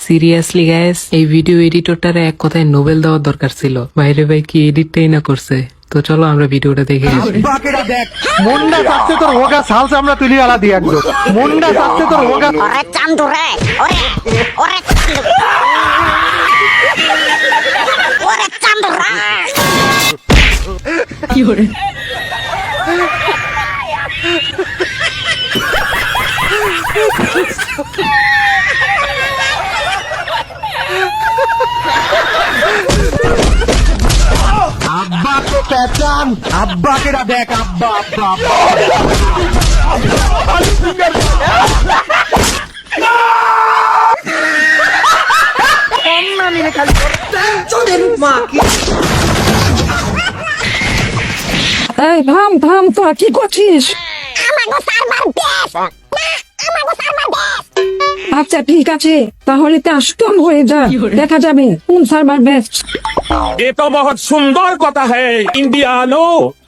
Seriously guys, এই video এডিটরটারে এক কথায় নোবেল দেওয়ার দরকার ছিল। বাইরে ভাই কি এডিটটাই না করছে। তো চলো আমরা ভিডিওটা দেখে আসি। মুন্ডা চাচ্ছে তোর হোগা সালসা আমরা তুলি আলা দিয়ে একদম মুন্ডা চাচ্ছে তোর হোগা ওরে চান্দু রে ওরে ওরে চান্দু ওরে চান্দু রে কি করে আব্বা তো পেচান আব্বা কেডা দেখ আব্বা আব্বা এই থাম থাম, তোরা কি করছিস? আমাগো সার্ভার বেস আমাগো সার্ভার বেস আচ্ছা ঠিক আছে, তাহলে কাস্টম হয়ে যা, দেখা যাবে কোন সার্ভার বেস্ট। ये तो बहुत सुंदर কথা है इंडियानो।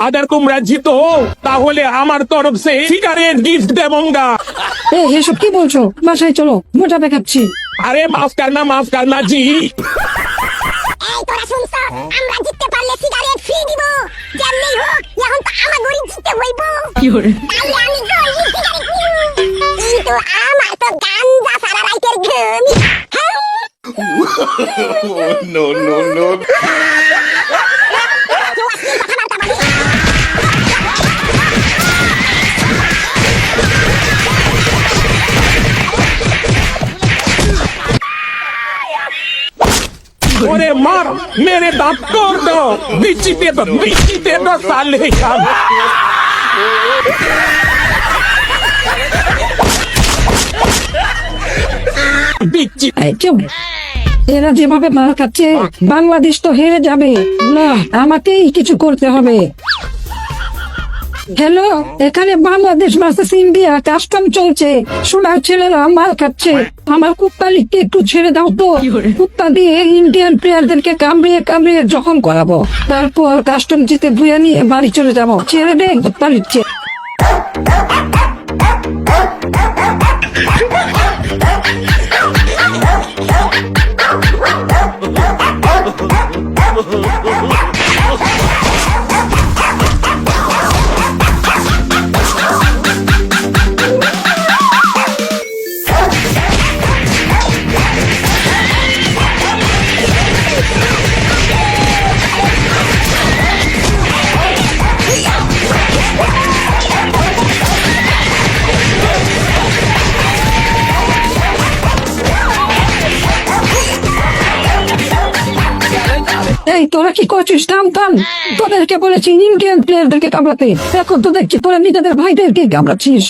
अगर तुम जीत हो তাহলে আমার তরফ से सिगरेट गिफ्ट देऊंगा। এই এসব কি বলছো? বাসায় চলো, মোটা দেখাচ্ছি। अरे माफ करना जी। এই তোরা শুনছ আমরা জিততে পারলে সিগারেট ফ্রি দিব যেমনি হোক এখন তো আমাগোরই জিততে হইব কি করে তাহলে আমি গরি সিগারেট নিব কিন্তু আমার তো গাঞ্জা সারা রাইতের ঘুম no. ओरे मार मेरे दांत तोड़ दो बिच्ची दे दो साले का। बिच्ची এই চুপ, এরা যেভাবে মার খাচ্ছে বাংলাদেশ তো হেরে যাবে। না, আমাকেই কিছু করতে হবে। হ্যালো, এখানে বাংলাদেশ ভার্সেস ইন্ডিয়া কাস্টম চলছে। সোনার ছেলেরা মার খাচ্ছে, আমার কুত্তা লিখতে একটু ছেড়ে দাও তো। কুত্তা দিয়ে ইন্ডিয়ান প্লেয়ারদেরকে কামড়িয়ে কামড়িয়ে জখম করাবো, তারপর কাস্টম জিতে ভুয়া নিয়ে বাড়ি চলে যাবো। ছেড়ে দে, কুত্তা লিখছে। এই তোরা কি করছিস? থাম থাম, তোদেরকে বলেছি ইন্ডিয়ান প্লেয়ারদেরকে কামড়াতে, এখন তো দেখছি তোরা নিজেদের ভাইদেরকে কামড়াচ্ছিস।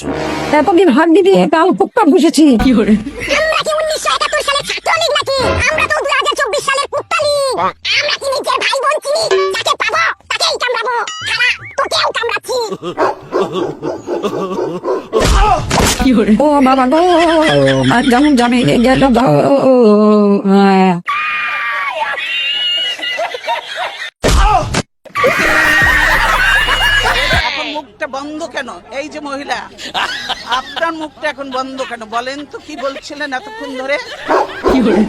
এতদিন হাড্ডি দিয়ে কাল কুত্তা বুঝেছি। কি করে আমরা কি 1971 সালে ছাত্রলীগ নাকি? আমরা তো 2024 সালের কুত্তালীগ। আমরা কি নিজের ভাই বোন চিনি? যাকে পাবো তাকেই কামড়াবো। খালা তোকেও কামড়াচ্ছি। কি করে ও বাবা গো, আর যেমন যাবে গেল গো। এখন মুখটা বন্ধ কেন? এই যে মহিলা, আপনার মুখটা এখন বন্ধ কেন? বলেন তো কি বলছিলেন এতক্ষণ ধরে? কি করে